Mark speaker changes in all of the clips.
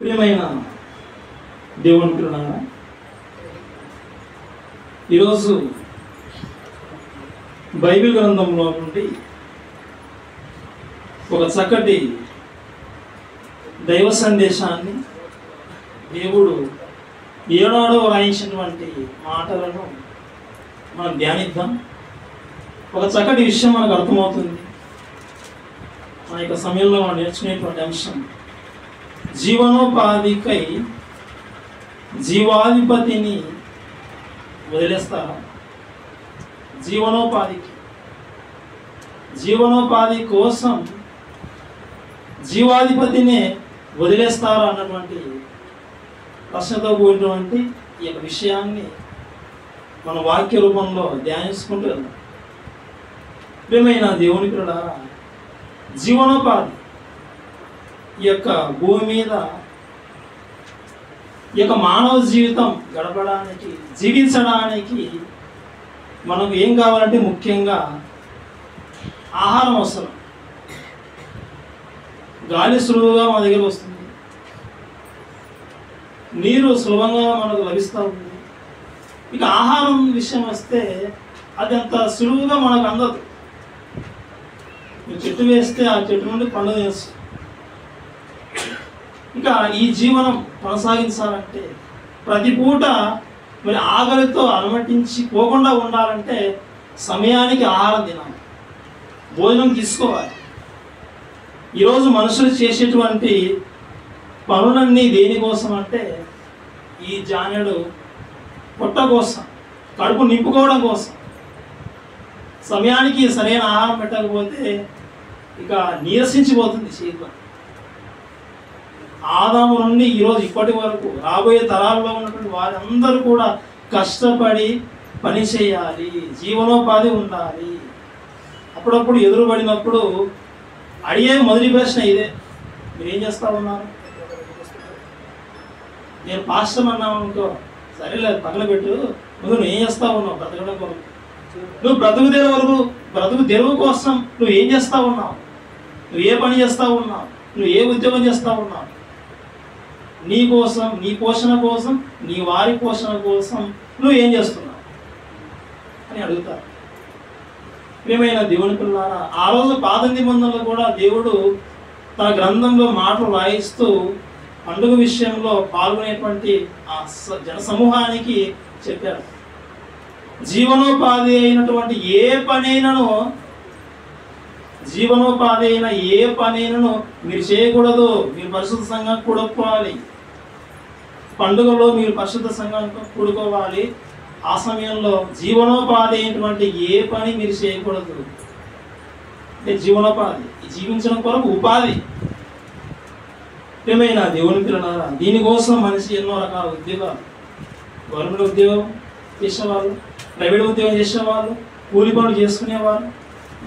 Speaker 1: ప్రియమైన దేవుని పిల్లలారా, ఈరోజు బైబిల్ గ్రంథంలో నుండి ఒక చక్కటి దైవ సందేశాన్ని దేవుడు ఏనాడో రాయించినటువంటి మాటలను మనం ధ్యానిద్దాం. ఒక చక్కటి విషయం మనకు అర్థమవుతుంది. మన యొక్క సమయంలో మనం నేర్చుకునేటువంటి అంశం, జీవనోపాధికై జీవాధిపతిని వదిలేస్తారా? జీవనోపాధి కోసం జీవాధిపతినే వదిలేస్తారా అన్నటువంటి ప్రశ్నతో కూడినటువంటి ఈ యొక్క విషయాన్ని మన వాక్య రూపంలో ధ్యానించుకుంటూ వెళ్దాం. ప్రియమైన దేవుని పిల్లలారా, జీవనోపాధి ఈ యొక్క భూమి మీద ఈ యొక్క మానవ జీవితం గడపడానికి, జీవించడానికి మనకు ఏం కావాలంటే ముఖ్యంగా ఆహారం అవసరం. గాలి సులువుగా మన దగ్గర వస్తుంది, నీరు సులభంగా మనకు లభిస్తూ ఉంది. ఇక ఆహారం విషయం వస్తే అది అంత సులువుగా మనకు అందదు. చెట్టు వేస్తే ఆ చెట్టు నుండి పండు వేస్తుంది. ఇక ఈ జీవనం కొనసాగించాలంటే ప్రతి పూట మరి ఆకలితో అలమటించి పోకుండా ఉండాలంటే సమయానికి ఆహారం తినాలి, భోజనం తీసుకోవాలి. ఈరోజు మనుషులు చేసేటువంటి పనులన్నీ దేనికోసం అంటే ఈ జానెడు పొట్ట కోసం, కడుపు నింపుకోవడం కోసం. సమయానికి సరైన ఆహారం పెట్టకపోతే ఇక నీరసించిపోతుంది శరీరం. ఆదాము నుండి ఈరోజు ఇప్పటి వరకు రాబోయే తరాల్లో ఉన్నటువంటి వారందరూ కూడా కష్టపడి పని చేయాలి, జీవనోపాధి ఉండాలి. అప్పుడప్పుడు ఎదురుపడినప్పుడు అడిగే మొదటి ప్రశ్న ఇదే, మీరేం చేస్తూ ఉన్నారు? నేను పాస్టర్ అన్నావు అనుకో, సరేలేదు పగలబెట్టు, నువ్వు ఏం చేస్తా ఉన్నావు బ్రతకడం కొరకు? నువ్వు బ్రతుకు తెరువు కోసం నువ్వు ఏం చేస్తా ఉన్నావు? నువ్వు ఏ పని చేస్తూ ఉన్నావు? నువ్వు ఏ ఉద్యోగం చేస్తూ ఉన్నావు? నీ కోసం, నీ పోషణ కోసం, నీ వారి పోషణ కోసం నువ్వు ఏం చేస్తున్నావు అని అడుగుతారు. ప్రియమైన దేవుని పిల్లలారా, ఆ రోజు పాత నిబంధనలో కూడా దేవుడు తన గ్రంథంలో మాటలు రాయిస్తూ పండుగ విషయంలో పాల్గొనేటువంటి ఆ జన సమూహానికి చెప్పారు, జీవనోపాధి అయినటువంటి ఏ పనైనను మీరు చేయకూడదు, మీరు పరిశుద్ధ సంఘం కూడుకోవాలి. పండుగలో మీరు పరిశుద్ధ సంఘం కూడుకోవాలి. ఆ సమయంలో జీవనోపాధి అయినటువంటి ఏ పని మీరు చేయకూడదు. అంటే జీవనోపాధి, జీవించడం కొరకు ఉపాధి. ఏమైనా దేవుని పిల్లలారా, దీనికోసం మనిషి ఎన్నో రకాల ఉద్యోగాలు, గవర్నమెంట్ ఉద్యోగం చేసేవాళ్ళు, ప్రైవేట్ ఉద్యోగం చేసేవాళ్ళు, కూలి పనులు చేసుకునేవాళ్ళు,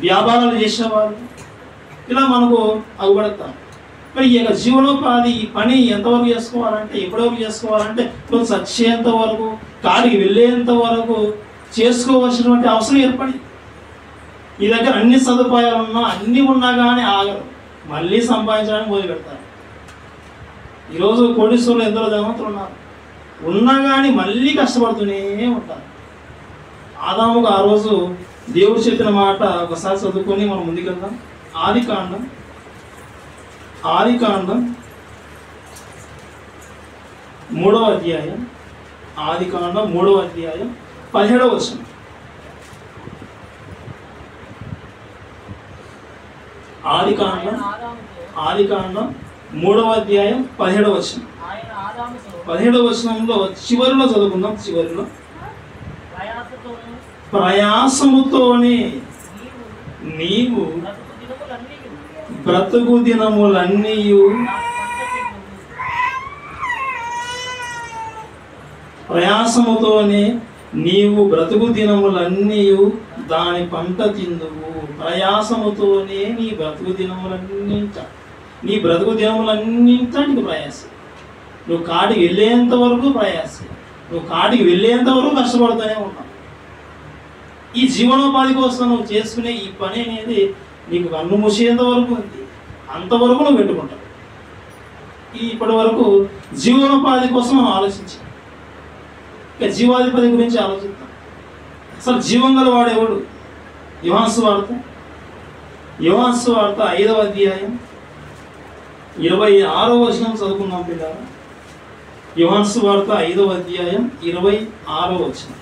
Speaker 1: వ్యాపారాలు చేసేవాళ్ళు, ఇలా మనకు అగుపడతాం. మరి ఈ యొక్క జీవనోపాధి, ఈ పని ఎంతవరకు చేసుకోవాలంటే, ఎప్పటివరకు చేసుకోవాలంటే కొంచెం చచ్చేంత వరకు, కాడికి వెళ్ళేంత వరకు చేసుకోవాల్సినటువంటి అవసరం ఏర్పడింది. ఈ దగ్గర అన్ని సదుపాయాలు ఉన్నా, అన్నీ ఉన్నా కానీ ఆగరు, మళ్ళీ సంపాదించడానికి మొదలు పెడతారు. ఈరోజు కోటీశ్వరులు ఎందరో ధనవంతులు ఉన్నారు, ఉన్నా కానీ మళ్ళీ కష్టపడుతూనే ఉంటారు. ఆదాముకు ఆ రోజు దేవుడు చెప్పిన మాట ఒకసారి చదువుకొని మనం ముందుకెళ్దాం. ఆదికాండం 3వ అధ్యాయం, ఆదికాండం 3వ అధ్యాయం 17వ వచనం. ఆదికాండం 3వ అధ్యాయం 17వ వచనం. 17వ వచనంలో చివరిలో చదువుకుందాం. చివరిలో, ప్రయాసముతోనే నీవు బ్రతుకు దినములన్నీ ప్రయాసముతోనే నీవు బ్రతుకు దినములన్నీ దాని పంట తిందువు. ప్రయాసముతోనే నీ బ్రతుకు దినములన్నింటా నీకు ప్రయాసం. నువ్వు కాటికి వెళ్ళేంత వరకు ప్రయాసం, నువ్వు కాటికి వెళ్ళేంత వరకు కష్టపడుతూనే ఉన్నావు. ఈ జీవనోపాధి కోసం నువ్వు చేసుకునే ఈ పని అనేది నీకు కన్ను మూసేంత వరకు ఉంది, అంతవరకు నువ్వు పెట్టుకుంటావు. ఇప్పటి వరకు జీవనోపాధి కోసం మనం ఆలోచించాం. ఇక జీవాధిపతి గురించి ఆలోచిద్దాం. అసలు జీవం గల వాడేవాడు? యోహాను సువార్త 5వ అధ్యాయం 26వ వచనం చదువుకుందాం పిల్లలు. యోహాను సువార్త 5వ అధ్యాయం 26వ వచనం.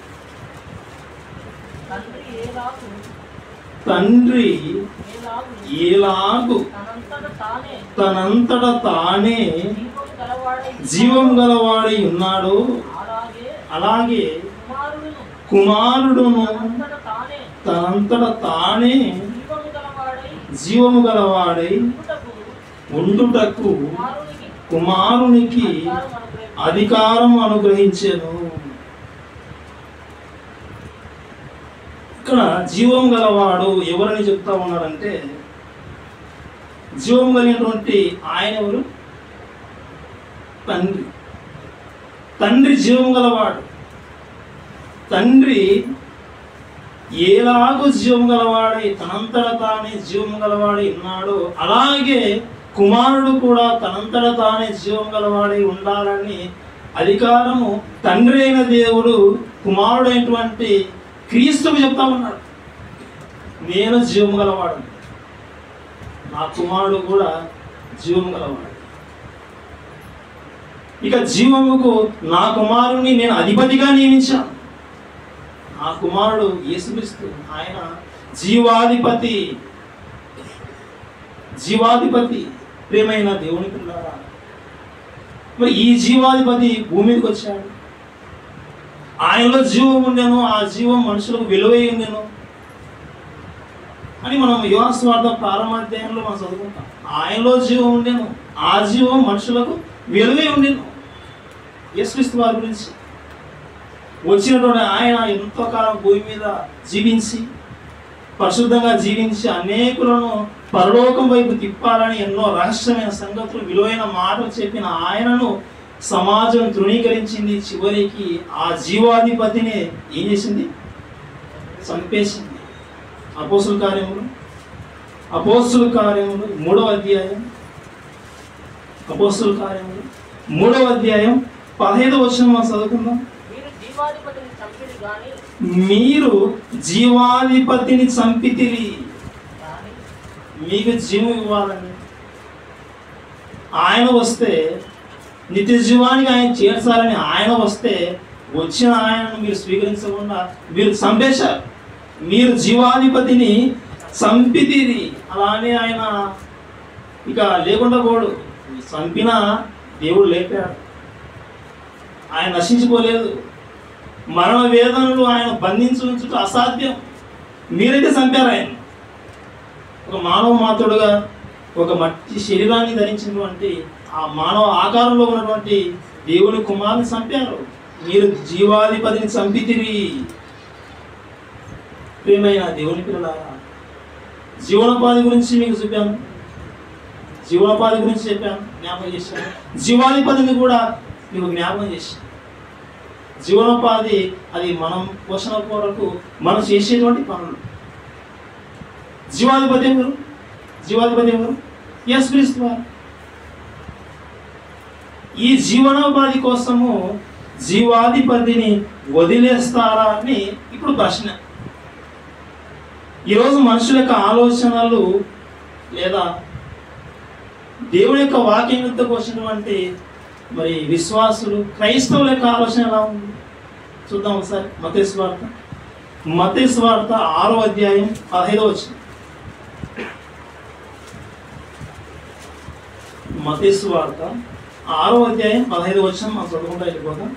Speaker 1: తండ్రి ఏలాగు తనంతట తానే జీవం గలవాడై ఉన్నాడో అలాగే కుమారుడును తనంతట తానే జీవము గలవాడై ఉండుటకు కుమారునికి అధికారం అనుగ్రహించెను. ఇక్కడ జీవం గలవాడు ఎవరని చెప్తా ఉన్నారంటే, జీవం కలిగినటువంటి ఆయన ఎవరు? తండ్రి. తండ్రి జీవం గలవాడు. తండ్రి ఏలాగూ జీవం గలవాడై తనంతట తానే జీవం గలవాడై ఉన్నాడో అలాగే కుమారుడు కూడా తనంతట తానే జీవం గలవాడై ఉండాలని అధికారము తండ్రి అయిన దేవుడు కుమారుడైనటువంటి క్రీస్తుకు చెప్తా ఉన్నాడు. నేను జీవం గలవాడు, నా కుమారుడు కూడా జీవం గలవాడు. ఇక జీవముకు నా కుమారుని నేను అధిపతిగా నియమించాను. నా కుమారుడు యేసుక్రీస్తు, ఆయన జీవాధిపతి. ప్రియమైన దేవుని పిల్లరా, మరి ఈ జీవాధిపతి భూమి మీదకి వచ్చాడు. ఆయనలో జీవం ఉండెను, ఆ జీవం మనుషులకు విలువై ఉండెను అని మనం యోహాను సువార్త ప్రారంభాధ్యాయంలో మనం చదువుకుంటాం. ఆయనలో జీవం ఉండెను, ఆ జీవం మనుషులకు విలువై ఉండెను. యేసుక్రీస్తు వారి గురించి వచ్చినటువంటి ఆయన ఎంతో కాలం భూమి మీద జీవించి పరిశుద్ధంగా జీవించి అనేకులను పరలోకం వైపు తిప్పాలని ఎన్నో రహస్యమైన సంగతులు, విలువైన మాటలు చెప్పిన ఆయనను సమాజం తృణీకరించింది. చివరికి ఆ జీవాధిపతిని ఏం చేసింది? చంపేసింది. అపోస్తుల కార్యములు 3వ అధ్యాయం 15వ వచనం మనం చదువుకుందాం. మీరు జీవాధిపతిని చంపితిరి, మీకు జీవం ఇవ్వాలని ఆయన వస్తే, నిత్య జీవానికి ఆయన చేర్చాలని ఆయన వస్తే, వచ్చిన ఆయనను మీరు స్వీకరించకుండా మీరు చంపేశారు. మీరు జీవాధిపతిని చంపితిరి. అలానే ఆయన ఇక లేకుండా పోడు. చంపిన దేవుడు లేపాడు. ఆయన నశించిపోలేదు. మరణ వేదనలు ఆయన బంధించుట అసాధ్యం. మీరైతే చంపారు ఆయన. ఒక మానవ మాతృడుగా ఒక మట్టి శరీరాన్ని ధరించినటువంటి ఆ మానవ ఆకారంలో ఉన్నటువంటి దేవుని కుమారుని చంపారు. మీరు జీవాధిపతిని చంపితిరి. ప్రియమైన దేవుని పిల్లలారా, జీవనోపాధి గురించి మీకు చెప్పాను, జీవనోపాధి గురించి చెప్పాను, జ్ఞాపకం చేశాను. జీవాధిపతిని కూడా మీకు జ్ఞాపకం చేశాను. జీవనోపాధి అది మనం పోషణ కొరకు మనం చేసేటువంటి పనులు. జీవాధిపతి ఎవరు? యేసుక్రీస్తు వారు. ఈ జీవనోపాధి కోసము జీవాధిపతిని వదిలేస్తారా అని ఇప్పుడు ప్రశ్న. ఈరోజు మనుషుల యొక్క ఆలోచనలు లేదా దేవుని యొక్క వాక్యం యుద్ధకు వచ్చినటువంటి మరి విశ్వాసులు, క్రైస్తవుల యొక్క ఆలోచన ఎలా ఉంది చూద్దాం ఒకసారి. మత్తయి సువార్త 6వ అధ్యాయం 15వ వచనం. మత్తయి సువార్త 6వ అధ్యాయం 15వ వచనం మనం చదువుకుంటా వెళ్ళిపోతాం.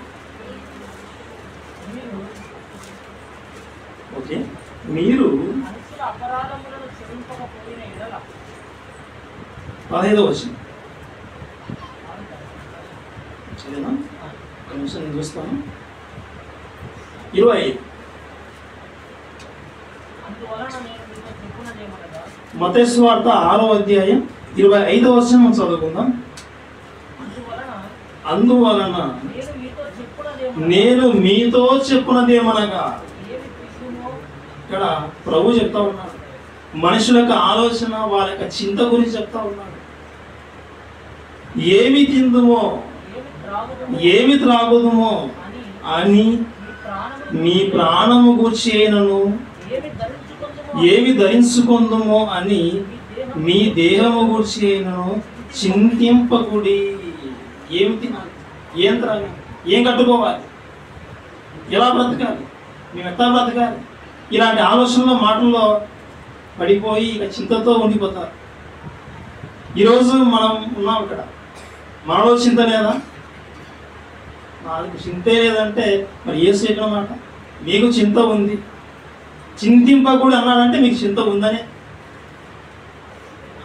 Speaker 1: ఓకే, మీరు 15వ వచనం చదివా? ఒక నిమిషం నేను చూస్తాను. 25. మత్తయి సువార్త 6వ అధ్యాయం 25వ వచనం మనం చదువుకుందాం. అందువలన నేను మీతో చెప్పున్నదేమనగా, ఇక్కడ ప్రభు చెప్తా ఉన్నాడు. మనుషుల యొక్క ఆలోచన, వాళ్ళ యొక్క చింత గురించి చెప్తా ఉన్నాడు. ఏమి తిందుమో ఏమి త్రాగుదుమో అని నీ ప్రాణము గూర్చి అయినను ఏమి ధరించుకుందుమో అని నీ దేహము గూర్చి అయినను చింతింపకుడి. ఏమి తినాలి, ఏం త్రాగాలి, ఏం కట్టుకోవాలి, ఎలా బ్రతకాలి, మేము ఎట్లా బ్రతకాలి, ఇలాంటి ఆలోచనలో మాటల్లో పడిపోయి ఇక చింతతో ఉండిపోతారు. ఈరోజు మనం ఉన్నాం ఇక్కడ, మనలో చింత లేదా? నాకు చింతే లేదంటే మరి యేసు చెప్పిన మాట మీకు చింత ఉంది, చింతింపకూడదు అన్నాడంటే మీకు చింత ఉందనే.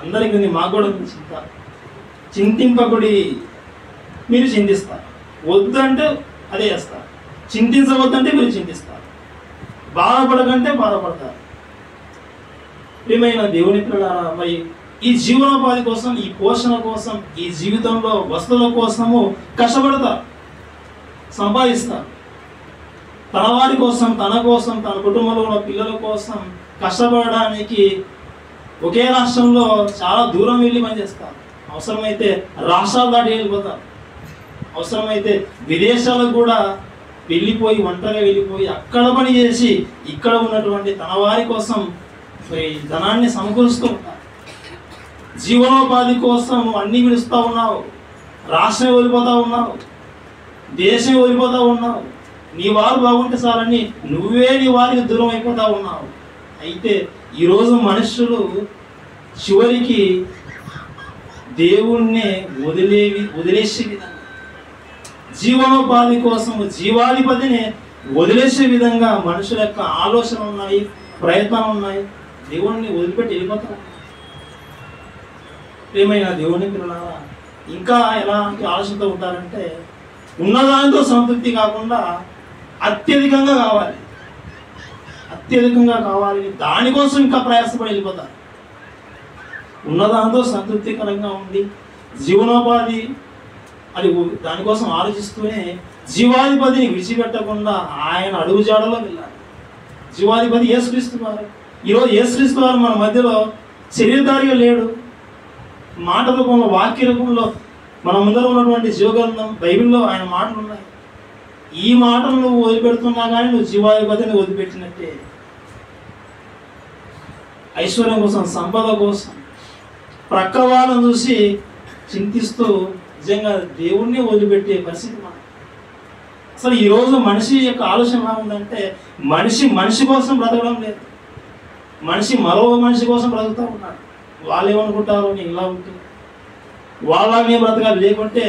Speaker 1: అందరికీ ఉంది, మాకు కూడా ఉంది చింత. చింతింపకుడి, మీరు చింతిస్తారు. వద్దంటే అదే చేస్తారు. చింతించవద్దంటే మీరు చింతిస్తారు. బాధపడకంటే బాధపడతారు. ప్రియమైన దేవుని పిల్లలారా, మరి ఈ జీవనోపాధి కోసం, ఈ పోషణ కోసం, ఈ జీవితంలో వస్తువుల కోసము కష్టపడతారు, సంపాదిస్తారు. తన వారి కోసం, తన కోసం, తన కుటుంబంలో ఉన్న పిల్లల కోసం కష్టపడడానికి ఒకే రాష్ట్రంలో చాలా దూరం వెళ్ళి పనిచేస్తారు. అవసరమైతే రాష్ట్రాలు దాటి వెళ్ళిపోతారు. అవసరమైతే విదేశాలకు కూడా వెళ్ళిపోయి, ఒంటరిగా వెళ్ళిపోయి అక్కడ పని చేసి ఇక్కడ ఉన్నటువంటి తన వారి కోసం ధనాన్ని సమకూరుస్తూ ఉంటారు. జీవనోపాధి కోసం అన్ని విడుస్తూ ఉన్నావు, రాష్ట్రం వెళ్ళిపోతూ ఉన్నావు, దేశం వెళ్ళిపోతూ ఉన్నావు. నీ వారు బాగుంటే చాలని నువ్వే నీ వారికి దూరం అయిపోతూ ఉన్నావు. అయితే ఈరోజు మనుషులు చివరికి దేవుణ్ణే వదిలేసే విధంగా, జీవనోపాధి కోసం జీవాధిపతిని వదిలేసే విధంగా మనుషుల యొక్క ఆలోచనలు ఉన్నాయి, ప్రయత్నాలు ఉన్నాయి. దేవుణ్ణి వదిలిపెట్టి వెళ్ళిపోతారు. ప్రియమైన దేవుని పిల్లలారా, ఇంకా ఎలాంటి ఆలోచనతో ఉంటారంటే ఉన్నదానితో సంతృప్తి కాకుండా అత్యధికంగా కావాలి, అత్యధికంగా కావాలి, దానికోసం ఇంకా ప్రయాసపడి వెళ్ళిపోతారు. ఉన్నదాంతో సంతృప్తికరంగా ఉండి జీవనోపాధి అది దానికోసం ఆలోచిస్తూనే జీవాధిపతిని విడిచిపెట్టకుండా ఆయన అడుగుజాడలో వెళ్ళాలి. జీవాధిపతి యేసుక్రీస్తు వారు. ఈరోజు యేసుక్రీస్తు వారు మన మధ్యలో శరీరధారిగా లేడు. మాట రూపంలో, వాక్య రూపంలో మన ముందర ఉన్నటువంటి జీవగ్రంథం బైబిల్లో ఆయన మాటలు ఉన్నాయి. ఈ మాటలు నువ్వు వదిలిపెడుతున్నా కానీ నువ్వు జీవాధిపతిని వదిలిపెట్టినట్టే. ఐశ్వర్యం కోసం, సంపద కోసం, ప్రక్క వాళ్ళని చూసి చింతిస్తూ నిజంగా దేవుణ్ణి వదిలిపెట్టే పరిస్థితి మనం. అసలు ఈరోజు మనిషి యొక్క ఆలోచన ఎలా ఉందంటే మనిషి కోసం బ్రతకడం లేదు, మనిషి మరో మనిషి కోసం బ్రతుకుతూ ఉన్నాడు. వాళ్ళు ఏమనుకుంటారు, నేను ఇలా ఉంటే వాళ్ళని బ్రతకాలి, లేకుంటే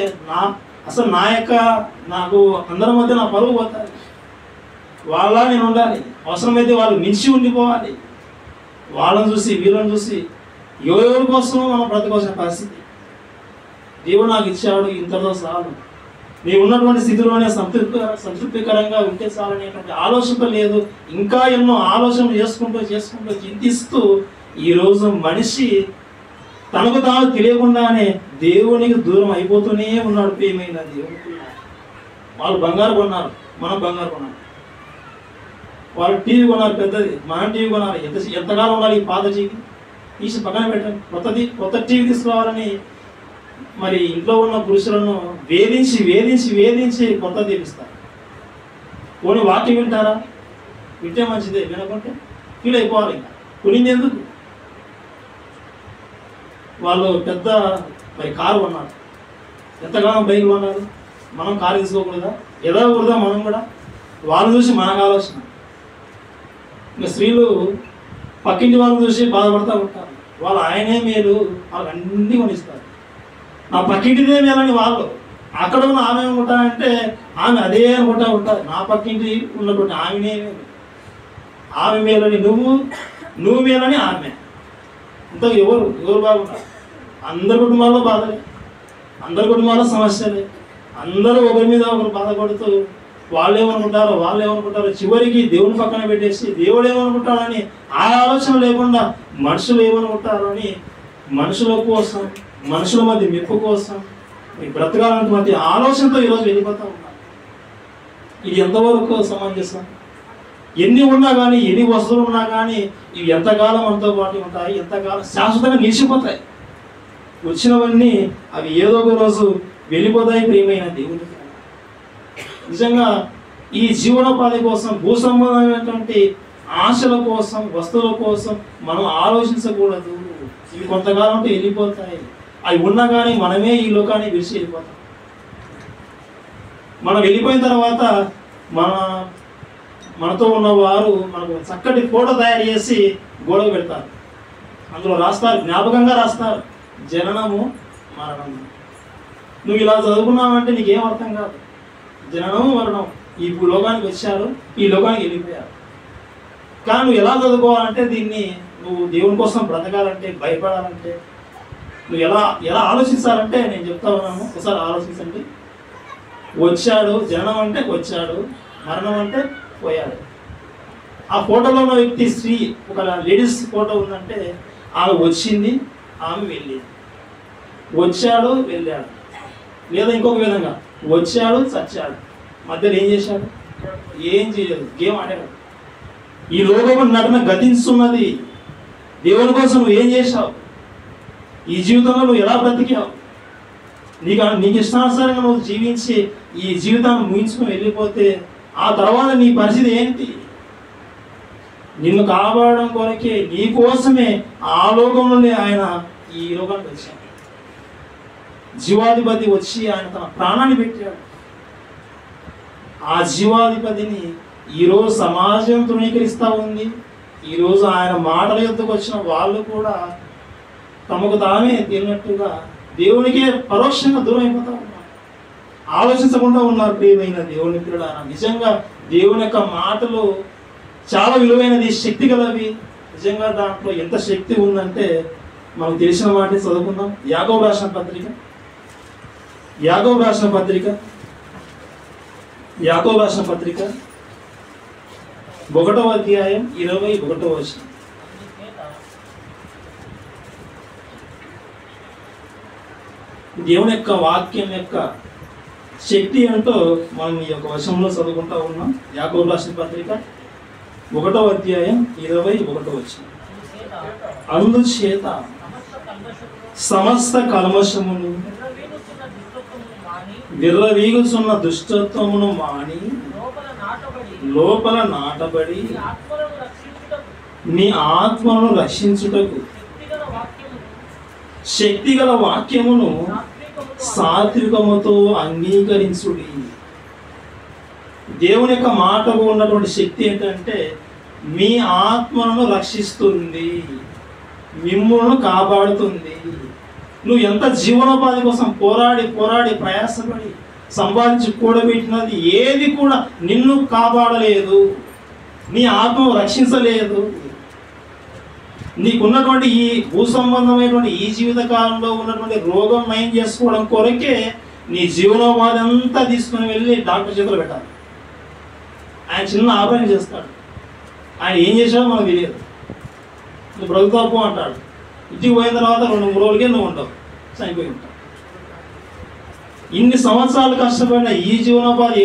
Speaker 1: అసలు నాకు అందరి మధ్య నా పరువు పోతారు, వాళ్ళ నేను ఉండాలి, అవసరమైతే వాళ్ళు మించి ఉండిపోవాలి. వాళ్ళని చూసి వీళ్ళని చూసి ఎవరి కోసం మనం బ్రతకాల్సిన పరిస్థితి. దేవుడు నాకు ఇచ్చాడు, ఇంతలో చాలు, నీవు ఉన్నటువంటి స్థితిలోనే సంతృప్తికరంగా ఉంటే చాలు అనేటువంటి ఆలోచన లేదు. ఇంకా ఎన్నో ఆలోచనలు చేసుకుంటూ చింతిస్తూ ఈరోజు మనిషి తనకు తాను తెలియకుండానే దేవునికి దూరం అయిపోతూనే ఉన్నాడు. ప్రియమైన దేవునికి వాళ్ళు బంగారు కొన్నారు, మనం బంగారు కొన్నాం. వాళ్ళు టీవీ కొన్నారు పెద్దది, మనం టీవీ కొన్నారు. ఎంతకాలం ఉండాలి ఈ పాత టీవీ? తీసి పక్కన పెట్టండి, కొత్త టీవీ తీసుకురావాలని మరి ఇంట్లో ఉన్న పురుషులను వేధించి కొత్త తీపిస్తారు. పోనీ వాక్యం వింటారా? వింటే మంచిదే, వినకుంటే ఫీల్ అయిపోవాలి. ఇంకా కొనింది ఎందుకు? వాళ్ళు పెద్ద మరి కారు కొన్నారు, ఎంతకాలం బైక్ కొన్నారు. మనం కారు తీసుకోకూడదా? ఎదగకూడదా మనం కూడా? వాళ్ళు చూసి మనకు ఆలోచన. ఇంకా స్త్రీలు పక్కింటి వాళ్ళని చూసి బాధపడుతూ ఉంటారు. వాళ్ళు ఆయనే మేలు, వాళ్ళు అన్నీ కొనిస్తారు. నా పక్కింటిదే మేలని వాళ్ళు. అక్కడ ఉన్న ఆమె ఏమనుకుంటారంటే ఆమె అదే అనుకుంటా ఉంటారు. నా పక్కింటి ఉన్నటువంటి ఆమెనే మేలు, ఆమె మేలని నువ్వు మేలని ఆమె. ఇంత ఎవరు బాగుంటారు? అందరి కుటుంబాల్లో బాధలే, అందరి కుటుంబాల్లో సమస్యలే, అందరూ ఒకరి మీద ఒకరు బాధపడుతూ వాళ్ళు ఏమనుకుంటారో చివరికి దేవుని పక్కన పెట్టేసి దేవుడు ఏమనుకుంటాడని ఆ ఆలోచన లేకుండా మనుషులు ఏమనుకుంటారో అని మనుషుల కోసం, మనుషుల మధ్య మెప్పు కోసం బ్రతకాలన్నటువంటి ఆలోచనతో ఈరోజు వెళ్ళిపోతూ ఉన్నారు. ఇది ఎంతవరకు సమంజసం? ఎన్ని ఉన్నా కానీ, ఎన్ని వస్తువులు ఉన్నా కానీ ఇవి ఎంతకాలం మనతో పాటు ఉంటాయి? ఎంతకాలం శాశ్వతంగా నిలిచిపోతాయి? వచ్చినవన్నీ అవి ఏదో ఒక రోజు వెళ్ళిపోతాయి ప్రియమైన దేవుని. నిజంగా ఈ జీవనోపాధి కోసం భూ సంబంధమైనటువంటి ఆశల కోసం వస్తువుల కోసం మనం ఆలోచించకూడదు. ఇవి కొంతకాలం అంటే వెళ్ళిపోతాయి. అవి ఉన్నా కానీ మనమే ఈ లోకాన్ని విడిచి వెళ్ళిపోతాం. మనం వెళ్ళిపోయిన తర్వాత మనతో ఉన్నవారు మనకు చక్కటి ఫోటో తయారు చేసి గోడకు పెడతారు. అందులో రాస్తారు, జ్ఞాపకంగా రాస్తారు, జననము మరణము. నువ్వు ఇలా చదువుకున్నావంటే నీకేం అర్థం కాదు. జననము మరణం, ఈ లోకానికి వచ్చారు, ఈ లోకానికి వెళ్ళిపోయారు. కానీ నువ్వు ఎలా చదువుకోవాలంటే దీన్ని నువ్వు దేవుని కోసం బ్రతకాలంటే, భయపడాలంటే నువ్వు ఎలా ఆలోచించాలంటే నేను చెప్తా ఉన్నాను, ఒకసారి ఆలోచించండి. వచ్చాడు, జననం అంటే వచ్చాడు, మరణం అంటే పోయాడు. ఆ ఫోటోలో ఉన్న వ్యక్తి స్త్రీ, ఒక లేడీస్ ఫోటో ఉందంటే ఆమె వచ్చింది, ఆమె వెళ్ళింది. వచ్చాడు, వెళ్ళాడు. లేదా ఇంకొక విధంగా వచ్చాడు, చచ్చాడు. మధ్యలో ఏం చేశాడు? ఏం చేయలేదు, గేమ్ ఆడాడు. ఈ లోకము నటన గతిస్తున్నది. దేవుని కోసం నువ్వు ఏం చేశావు? ఈ జీవితంలో నువ్వు ఎలా బ్రతికావు? నీకు ఇష్టానుసారంగా నువ్వు జీవించి ఈ జీవితాన్ని ముగించుకుని వెళ్ళిపోతే ఆ తర్వాత నీ పరిస్థితి ఏంటి? నిన్ను కాపాడడం కొరకే, నీ కోసమే ఆ లోకం నుండి ఆయన ఈ లోకానికి వచ్చాడు. జీవాధిపతి వచ్చి ఆయన తన ప్రాణాన్ని పెట్టాడు. ఆ జీవాధిపతిని ఈరోజు సమాజం తృణీకరిస్తూ ఉంది. ఈరోజు ఆయన మాటల యొద్దకు వచ్చిన వాళ్ళు కూడా తమకు తామే తిన్నట్టుగా దేవునికే పరోక్షంగా దూరం అయిపోతూ ఉన్నారు. ఆలోచించకుండా ఉన్నారు ప్రియమైన దేవుని పిల్లలారా. నిజంగా దేవుని యొక్క మాటలు చాలా విలువైనది, శక్తి గలవి. నిజంగా దాంట్లో ఎంత శక్తి ఉందంటే మనకు తెలిసిన వాటిని చదువుకుందాం. యాకోబు రాసిన పత్రిక 1వ అధ్యాయం 21వ వచనం. దేవుని యొక్క వాక్యం యొక్క శక్తి ఏంటో మనం ఈ యొక్క వచనంలో చదువుకుంటా ఉన్నాం. యాకోబు రాసిన పత్రిక 1వ అధ్యాయం 21వ వచనం. అందుచేత సమస్త కల్మషమును విర్రవీగుచున్న దుష్టత్వమును మాని లోపల నాటబడి నీ ఆత్మను రక్షించుటకు శక్తిగల వాక్యమును సాత్వికముతో అంగీకరించుడి. దేవుని యొక్క మాటకు ఉన్నటువంటి శక్తి ఏంటంటే మీ ఆత్మను రక్షిస్తుంది, మిమ్ములను కాపాడుతుంది. నువ్వు ఎంత జీవనోపాధి కోసం పోరాడి ప్రయాసపడి సంపాదించి కూడబెట్టినది ఏది కూడా నిన్ను కాపాడలేదు, నీ ఆత్మను రక్షించలేదు. నీకున్నటువంటి ఈ భూ సంబంధమైనటువంటి ఈ జీవిత కాలంలో ఉన్నటువంటి రోగం నయం చేసుకోవడం కొరకే నీ జీవనోపాధి అంతా తీసుకుని వెళ్ళి డాక్టర్ చేతులు పెట్టాలి. ఆయన చిన్న ఆపరేషన్ చేస్తాడు. ఆయన ఏం చేశాడో మనకు తెలియదు. నువ్వు బ్రతుకుతావు అంటాడు. ఇంటికి పోయిన తర్వాత 2-3 రోజులకే నువ్వు ఉంటావు, చనిపోయి ఉంటావు. ఇన్ని సంవత్సరాలు కష్టపడిన ఈ జీవనోపాధి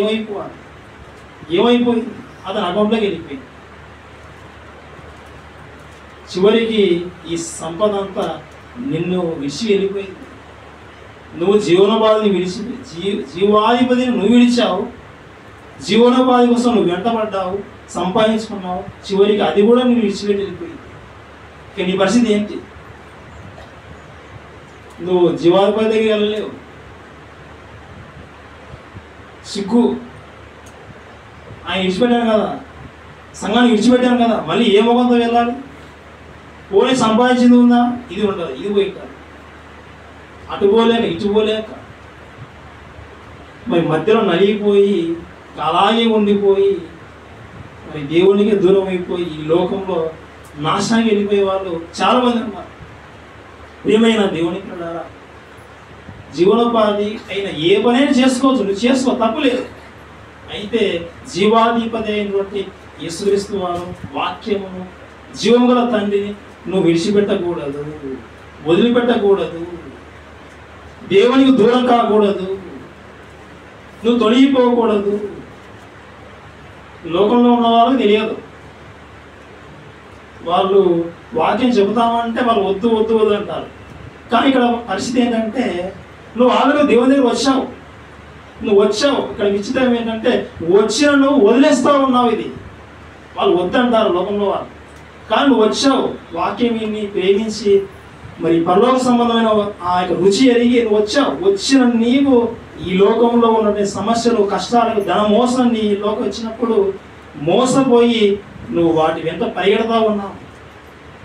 Speaker 1: ఏమైపోయింది? అతని అకౌంట్లోకి వెళ్ళిపోయింది. చివరికి ఈ సంపద అంతా నిన్ను విడిచి వెళ్ళిపోయింది. నువ్వు జీవనోపాధిని జీవాధిపతిని నువ్వు విడిచావు. జీవనోపాధి కోసం నువ్వు వెంటబడ్డావు, సంపాదించుకున్నావు. చివరికి అది కూడా నువ్వు విడిచిపెట్టి వెళ్ళిపోయింది. ఇక నీ పరిస్థితి ఏంటి? నువ్వు జీవాధిపతి దగ్గరికి వెళ్ళలేవు. సిగ్గు. ఆయన విడిచిపెట్టాను కదా, సంఘాన్ని విడిచిపెట్టాను కదా, మళ్ళీ ఏ ముఖంతో వెళ్ళాలి? పోనీ సంపాదించింది ఉందా? ఇది ఉండదు, ఇది పోయి కాదు. అటు పోలేక ఇటు పోలేక మరి మధ్యలో నలిగిపోయి అలాగే ఉండిపోయి మరి దేవునికి దూరం అయిపోయి ఈ లోకంలో నాశనానికి వెళ్ళిపోయే వాళ్ళు చాలామంది ఉన్నారు. ప్రియమైన దేవునికి పిల్లలారా, జీవనోపాధి అయిన ఏ పనైనా చేసుకోవచ్చు, నువ్వు చేసుకో, తప్పులేదు. అయితే జీవాధిపతి అయినటువంటి యేసుక్రీస్తు వారు వాక్యమును, జీవము గల తండ్రిని నువ్వు విడిచిపెట్టకూడదు, వదిలిపెట్టకూడదు, దేవునికి దూరం కాకూడదు, నువ్వు తొలగిపోకూడదు. లోకంలో ఉన్న వాళ్ళకి తెలియదు. వాళ్ళు వాక్యం చెబుతామంటే వాళ్ళు వద్దు అంటారు. కానీ ఇక్కడ పరిస్థితి ఏంటంటే నువ్వు ఆల్రెడీ దేవుని దగ్గర వచ్చావు, ఇక్కడ విచిత్రం ఏంటంటే వచ్చిన నువ్వు వదిలేస్తూ ఉన్నావు. ఇది వాళ్ళు వద్దంటారు లోకంలో వాళ్ళు, కానీ నువ్వు వచ్చావు, వాక్యం విని ప్రేమించి మరి పరలోక సంబంధమైన ఆ యొక్క రుచి ఎరిగి నువ్వు వచ్చావు. వచ్చిన నీవు ఈ లోకంలో ఉన్న సమస్యలు, కష్టాలకు, ధన మోసం నీ లోకం వచ్చినప్పుడు మోసపోయి నువ్వు వాటి వెంట పరిగెడతా ఉన్నావు.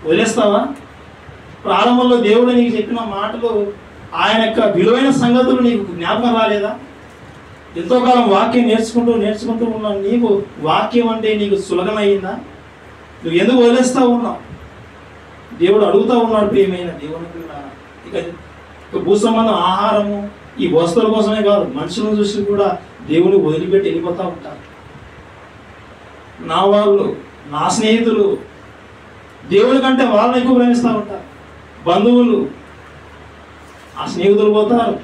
Speaker 1: వదిలేస్తావా? ప్రారంభంలో దేవుడు నీకు చెప్పిన మాటలు, ఆయన యొక్క విలువైన సంగతులు నీకు జ్ఞాపకం రాలేదా? ఎంతో కాలం వాక్యం నేర్చుకుంటూ ఉన్నావు. నీకు వాక్యం అంటే నీకు సులభమైందా? నువ్వు ఎందుకు వదిలేస్తూ ఉన్నావు? దేవుడు అడుగుతూ ఉన్నాడు, ప్రియమైన దేవుని పిల్లలారా. ఇక భూ సంబంధం ఆహారము ఈ వస్తువుల కోసమే కాదు, మనుషులను చూసి కూడా దేవుని వదిలిపెట్టి వెళ్ళిపోతూ ఉంటారు. నా వాళ్ళు, నా స్నేహితులు దేవుని కంటే వాళ్ళని ఎక్కువ ప్రేమిస్తూ ఉంటారు. బంధువులు, ఆ స్నేహితులు పోతారు,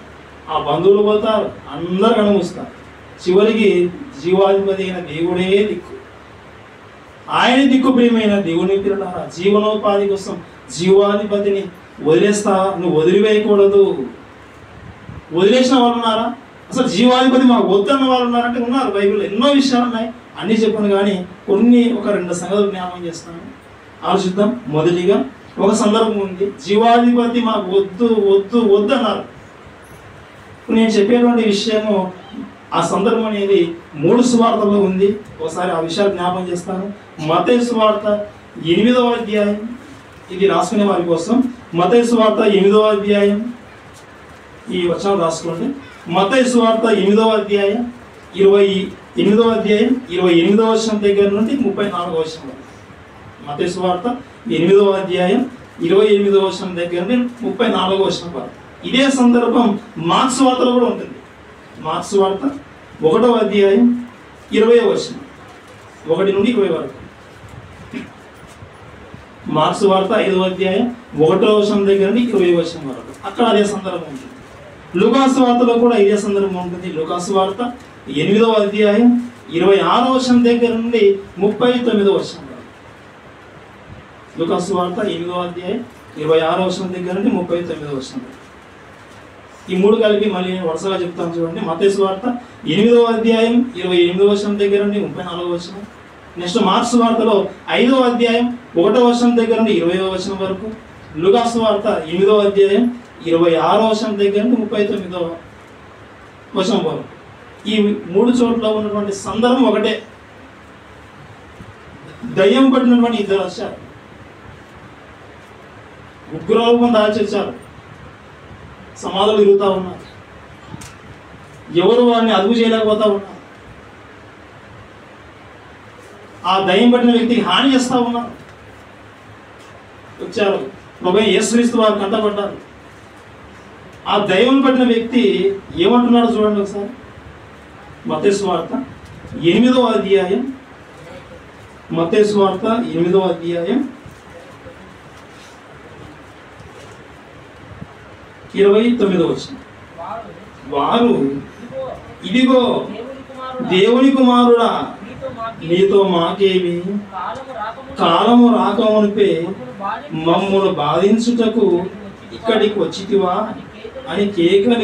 Speaker 1: ఆ బంధువులు పోతారు, అందరు కనుమూస్తారు. చివరికి జీవాధిపతి అయిన దేవుడే దిక్కు, ఆయన దిక్కు. ప్రియమైన దేవుని పిల్లలారా, జీవనోపాధి కోసం జీవాధిపతిని వదిలేస్తా? నువ్వు వదిలివేయకూడదు. వదిలేసిన వాళ్ళు ఉన్నారా? అసలు జీవాధిపతి మాకు వద్దన్న వాళ్ళు ఉన్నారంటే ఉన్నారు. బైబిల్లో ఎన్నో విషయాలు ఉన్నాయి, అన్నీ చెప్పాను, కానీ ఒక 2 సంగతులు జ్ఞాపకం చేస్తాను, ఆలోచిద్దాం. మొదటిగా ఒక సందర్భం ఉంది, జీవాధిపతి మాకు వద్దు అన్నారు. నేను చెప్పేటువంటి విషయము, ఆ సందర్భం అనేది 3 సువార్తల్లో ఉంది. ఒకసారి ఆ విషయాలు జ్ఞాపకం చేస్తాను. మత్తయి సువార్త 8వ అధ్యాయం, ఇది రాసుకునే వారి కోసం. మత్తయి సువార్త 8వ అధ్యాయం, ఈ వచనం రాసుకోండి. మత్తయి సువార్త 8వ అధ్యాయం 28వ వచనం దగ్గర నుండి 34వ వచనం వరకు. మత్తయి సువార్త 8వ అధ్యాయం 28వ వచనం దగ్గర నుండి 34వ వచనం వరకు. ఇదే సందర్భం మార్క్స్ సువార్తలో కూడా ఉంటుంది. మార్క్స్ సువార్త 1వ అధ్యాయం 20వ వచనం, 1 నుండి 20 వరకు. మార్క్స్ సువార్త 5వ అధ్యాయం 1వ వచనం దగ్గర నుండి 20వ వచనం వరకు, అక్కడ అదే సందర్భం ఉంటుంది. లూకా సువార్తలో కూడా ఇదే సందర్భం ఉంటుంది. లూకా సువార్త 8వ అధ్యాయం 26వ వచనం దగ్గర నుండి 39వ వచనం వరకు. లూకా సువార్త 8వ అధ్యాయం 26వ వచనం దగ్గర నుండి 39వ వచనం వరకు. ఈ 3 కలిపి మళ్ళీ వరుసగా చెప్తాను చూడండి. మత్తయి సువార్త 8వ అధ్యాయం 28వ వచనం దగ్గర నుండి 34వ వచనం. నెక్స్ట్ మార్క్స్ సువార్తలో 5వ అధ్యాయం 1వ వచనం దగ్గర నుండి 20వ వచనం వరకు. లూకా సువార్త 8వ అధ్యాయం 26వ వచనం దగ్గర నుండి 39వ వచనం వరకు. ఈ 3 చోట్ల ఉన్నటువంటి సందర్భం ఒకటే. దయ్యం పట్టినటువంటి 2 వచ్చారు, ఉగ్రరూపం దాల్చారు, సమాధులు తిరుగుతూ ఉన్నారు, ఎవరు వారిని అదుపు చేయలేకపోతా ఉన్నారు. ఆ దయ్యం పట్టిన వ్యక్తికి హాని చేస్తూ ఉన్నారు. వచ్చారు, ప్రభువైన యేసుక్రీస్తు వారు కంటపడ్డారు. ఆ దయ్యం పట్టిన వ్యక్తి ఏమంటున్నాడు చూడండి ఒకసారి. మత్తయి సువార్త 8వ అధ్యాయం, మత్తయి సువార్త 8వ అధ్యాయం 29వ వచనం. వారు, ఇదిగో దేవుని కుమారుడా, నీతో మాకేమి, కాలము రాకమునిపే మమ్మను బాధించుటకు ఇక్కడికి వచ్చితివా అని కేకలు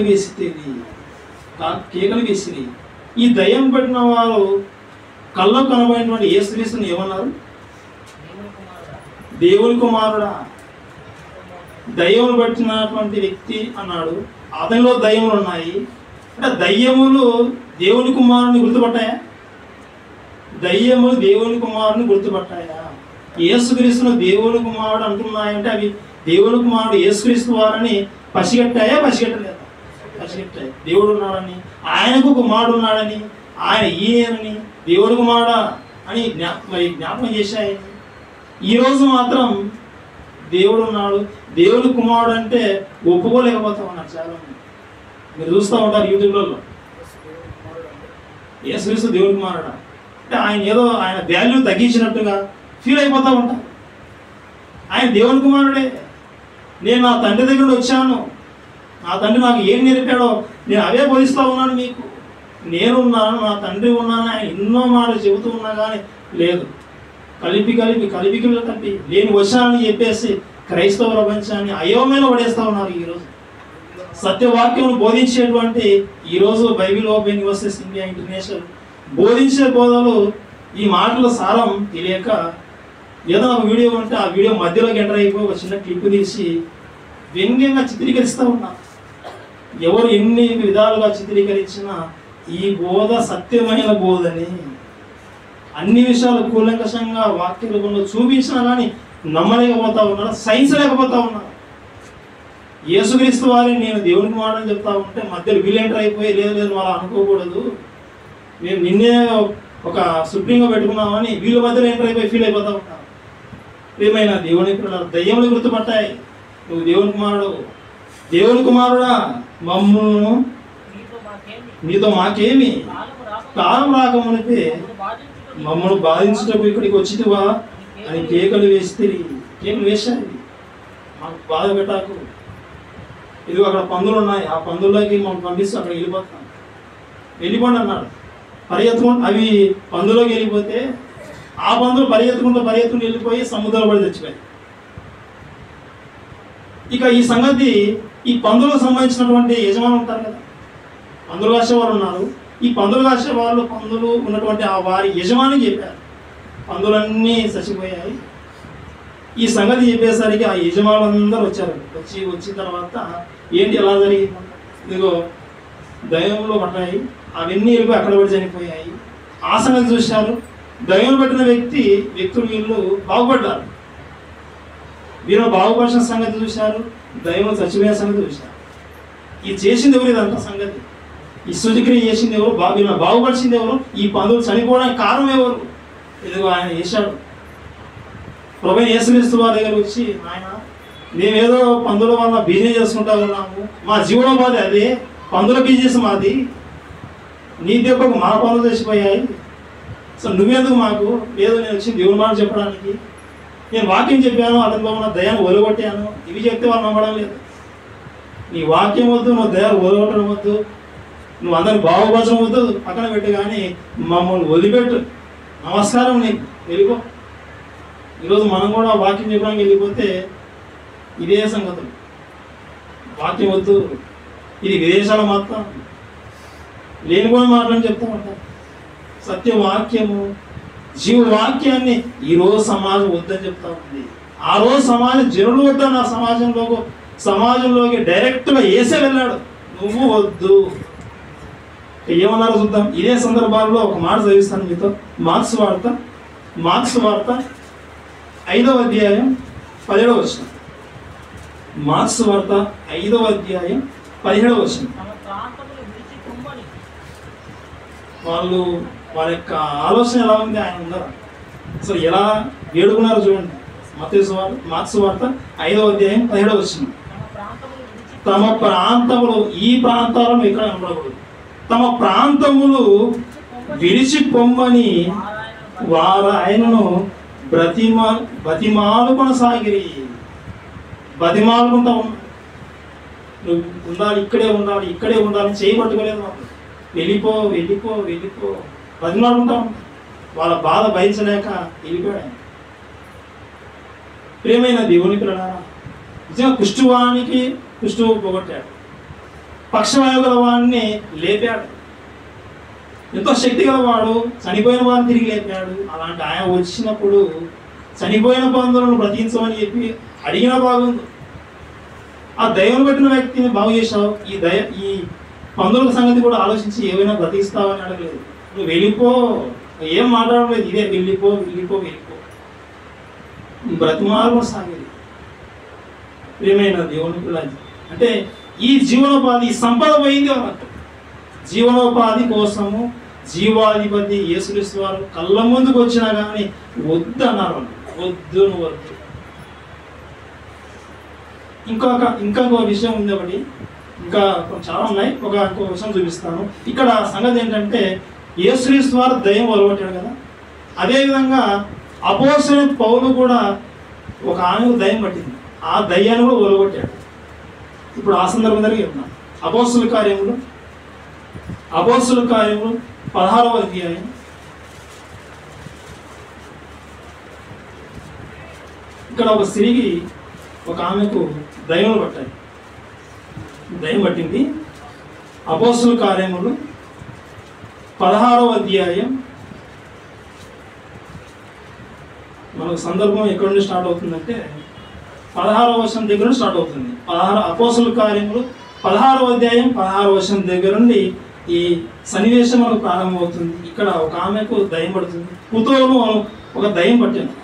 Speaker 1: వేసిరి. ఈ దయ్యం పట్టిన వారు కళ్ళ కనబడినటువంటి యేసుక్రీస్తుని ఏమన్నారు? దేవుని కుమారుడా. దయ్యములు పట్టినటువంటి వ్యక్తి అన్నాడు. అతనిలో దయ్యములు ఉన్నాయి అంటే దయ్యములు దేవుని కుమారుని గుర్తుపట్టాయా? దయ్యములు దేవుని కుమారుని గుర్తుపట్టాయా? యేసుక్రీస్తును దేవుని కుమారుడు అంటున్నాయంటే అవి దేవుని కుమారుడు యేసుక్రీస్తు వారని పసిగట్టాయా? పసిగట్టలేదా? పసిగట్టాయి. దేవుడు ఉన్నాడని, ఆయనకు కుమారుడు ఉన్నాడని, ఆయన ఈయనని, దేవుడు కుమారుడా అని జ్ఞాపకం చేశాయి. ఈరోజు మాత్రం దేవుడు ఉన్నాడు, దేవుడు కుమారుడు అంటే ఒప్పుకోలేకపోతా ఉన్నారు చాలా మంది. మీరు చూస్తూ ఉంటారు యూట్యూబ్లలో, యేసుక్రీస్తు దేవుడి కుమారుడా అంటే ఆయన వాల్యూ తగ్గించినట్టుగా ఫీల్ అయిపోతూ ఉంటారు. ఆయన దేవుని కుమారుడే. నేను నా తండ్రి దగ్గర వచ్చాను, నా తండ్రి నాకు ఏం నేర్పాడో నేను అవే బోధిస్తూ ఉన్నాను మీకు. నేనున్నాను, నా తండ్రి ఉన్నాను, ఆయన ఎన్నో మాటలు చెబుతూ ఉన్నా కానీ లేదు. కలిపి తప్పి నేను వచ్చానని చెప్పేసి క్రైస్తవ ప్రపంచాన్ని అయోమయంలో పడేస్తా ఉన్నారు. ఈరోజు సత్యవాక్యం బోధించేటువంటి ఈరోజు Bible open universities India international బోధించే బోధలు ఈ మాటల సారం తెలియక ఏదో ఒక వీడియో ఉంటే ఆ వీడియో మధ్యలోకి ఎంటర్ అయిపోయి ఒక చిన్న క్లిప్ తీసి వ్యంగ్యంగా చిత్రీకరిస్తూ ఉన్నారు. ఎవరు ఎన్ని విధాలుగా చిత్రీకరించినా ఈ బోధ సత్యమైన బోధని అన్ని విషయాలు కూలంకషంగా వాక్య రూపంలో చూపించినా కానీ నమ్మలేకపోతా ఉన్నారు, సైన్స్ లేకపోతా ఉన్నారు. యేసుక్రీస్తు వారిని నేను దేవునికి వాడని చెప్తా ఉంటే మధ్యలో వీళ్ళు ఎంటర్ అయిపోయి లేదు వాళ్ళు అనుకోకూడదు, మేము నిన్నే ఒక సుప్రీంగా పెట్టుకున్నామని వీళ్ళ మధ్యలో ఎంటర్ అయిపోయి ఫీల్ అయిపోతా ఉంటారు. ఏమైనా దేవుని దయ్యములు గుర్తుపట్టాయి, నువ్వు దేవుని కుమారుడు, దేవుని కుమారుడా మమ్మును నీతో మాకేమి, కాలం రాకమునిపే మమ్మల్ని బాధించుటకు ఇక్కడికి వచ్చితివా అని కేకలు వేశారు. మాకు బాధ పెట్టాకు, ఇది అక్కడ పందులు ఉన్నాయి, ఆ పందుల్లోకి మనం పంపిస్తే అక్కడ వెళ్ళిపోండి అన్నాడు. పరిగెత్తుకుంటూ అవి పందులోకి వెళ్ళిపోతే ఆ పందులు పరిగెత్తుకుంటూ వెళ్ళిపోయి సముద్రంలో పడి తెచ్చిపోయాయి. ఇక ఈ సంగతి ఈ పందులకు సంబంధించినటువంటి యజమానులు ఉంటారు కదా, పందులు కాసేవారు ఉన్నారు. ఈ పందులు కాసే వాళ్ళు పందులు ఉన్నటువంటి ఆ వారి యజమాని చెప్పారు, పందులన్నీ చచ్చిపోయాయి. ఈ సంగతి చెప్పేసరికి ఆ యజమానులందరూ వచ్చారు. వచ్చిన తర్వాత ఏంటి ఎలా జరిగింది, ఇదిగో దయ్యంలో పడ్డాయి, అవన్నీ వెళ్ళిపోయి అక్కడ పడి చనిపోయాయి. ఆ సంగతి చూశారు. దయ్యం పట్టిన వ్యక్తులు వీళ్ళు బాగుపడ్డారు. వీళ్ళు బాగుపడిన సంగతి చూశారు, దయ్యం చచ్చిపోయే సంగతి చూశారు. ఇది చేసింది ఎవరు, ఇదంతా సంగతి ఈ శుద్ధిక్రియ చేసింది ఎవరు, వీళ్ళని బాగుపరిచింది ఎవరు, ఈ పందులు చనిపోవడానికి కారణం ఎవరు, ఇదిగో ఆయన చేశాడు. ప్రభువైన యేసుక్రీస్తు వారి దగ్గర వచ్చి, ఆయన మేమేదో పందుల వల్ల బిజినెస్ చేసుకుంటా ఉన్నాము, మా జీవనోపాధి అదే, పందుల బిజినెస్ మాది, నీ దెబ్బకు మా పనులు తెచ్చిపోయాయి, సో నువ్వెందుకు మాకు, లేదు నేను వచ్చి దేవుని మాట చెప్పడానికి, నేను వాక్యం చెప్పాను, అతని బాబు దయాన్ని ఒలగొట్టాను, ఇవి చెప్తే వాళ్ళు నమ్మడం లేదు. నీ వాక్యం వద్దు, నువ్వు దయాలు ఒలగొట్టడం వద్దు, నువ్వు అందరిని బాగుపరచడం వద్దు, పక్కన పెట్టు, కానీ మమ్మల్ని వదిలిపెట్టు, నమస్కారం నీకు, వెళ్ళిపో. ఈరోజు మనం కూడా వాక్యం చెప్పడానికి వెళ్ళిపోతే ఇదే సంగతులు, వాక్యం వద్దు, ఇది విదేశాల మొత్తం లేనిపోయిన మాటలని చెప్తూ ఉంటారు. సత్యవాక్యము జీవవాక్యాన్ని ఈరోజు సమాజం వద్దని చెప్తా ఉంది. ఆ రోజు సమాజం జనులు వద్దని ఆ సమాజంలోకి డైరెక్ట్గా వేసే వెళ్ళాడు, నువ్వు వద్దు. ఏమన్నారో చూద్దాం. ఇదే సందర్భాల్లో ఒక మాట చదివిస్తాను మీతో. మార్క్స్ వార్త 5వ అధ్యాయం 17వ వచనం. మార్క్స్ వార్త 5వ అధ్యాయం 17వ వచనం. వారి యొక్క ఆలోచన ఎలా ఉంది, ఆయన ఉన్నారా, అసలు ఎలా వేడుకున్నారో చూడండి. మార్క్స్ వార్త 5వ అధ్యాయం 17వ వచనం. తమ ప్రాంతములు, ఈ ప్రాంతాలను ఇక్కడ కనపడకూడదు, తమ ప్రాంతములు విడిచి పొమ్మని వారు ఆయనను బతిమాలు కొనసాగిరి. బతిమాలుకుంటా ఉన్నా, నువ్వు ఉండాలి, ఇక్కడే ఉండాలి, చేయబట్టుకోలేదు వాళ్ళు, వెళ్ళిపో బతిమాలుకుంటా ఉన్నా. వాళ్ళ బాధ భరించలేక వెళ్ళిపోయాడు. ప్రియమైన దేవుని పిల్లలారా, నిజంగా కుష్ఠువు పోగొట్టాడు, పక్షవాయు గల వాడిని లేపాడు, ఎంతో శక్తి గలవాడు, చనిపోయిన వాడిని తిరిగి లేపాడు. అలాంటి ఆయన వచ్చినప్పుడు చనిపోయిన పందులను బ్రతికించమని చెప్పి అడిగినా బాగుంది. ఆ దైవం పెట్టిన వ్యక్తిని బాగు చేశావు, ఈ పందుల సంగతి కూడా ఆలోచించి ఏమైనా బ్రతికిస్తావని అడగలేదు. నువ్వు వెళ్ళిపో, ఏం మాట్లాడలేదు, ఇదే వెళ్ళిపో బ్రతిమాలు సాగేది. ప్రియమైన దేవుని పిల్లలు, అంటే ఈ జీవనోపాధి సంపద పోయింది అన్నట్టు. జీవనోపాధి కోసము జీవాధిపతి యేసుక్రీస్తు వారు కళ్ళ ముందుకు వచ్చినా కానీ వద్దు అన్నారు. వద్దు. ఇంకొక విషయం ఉంది, ఒకటి ఇంకా చాలా ఉన్నాయి, ఇంకో విషయం చూపిస్తాను. ఇక్కడ సంగతి ఏంటంటే, యేసుక్రీస్తు వారు దయ్యం ఒలగొట్టాడు కదా, అదేవిధంగా అపోస్తలుడైన పౌలు కూడా ఒక ఆమెకు దయ్యం పట్టింది, ఆ దయ్యాన్ని కూడా ఒలగొట్టాడు. ఇప్పుడు ఆ సందర్భం దగ్గర చెప్తున్నాను. అపోస్తల కార్యములు 16వ అధ్యాయం 1 ఇక్కడ ఒక స్త్రీకి ఒక ఆమెకు దయ్యములు పట్టాయి. దయ్యం పట్టింది. అపోస్తుల కార్యములు 16వ అధ్యాయం. మనకు సందర్భం ఎక్కడి నుండి స్టార్ట్ అవుతుందంటే 16వ వచనం దగ్గర నుండి స్టార్ట్ అవుతుంది. అపోస్తుల కార్యములు 16వ అధ్యాయం 16వ వచనం దగ్గర నుండి ఈ సన్నివేశం మనకు ప్రారంభమవుతుంది. ఇక్కడ ఒక ఆమెకు దయ్యం పడుతుంది. పుతోను ఒక దయ్యం పట్టింది.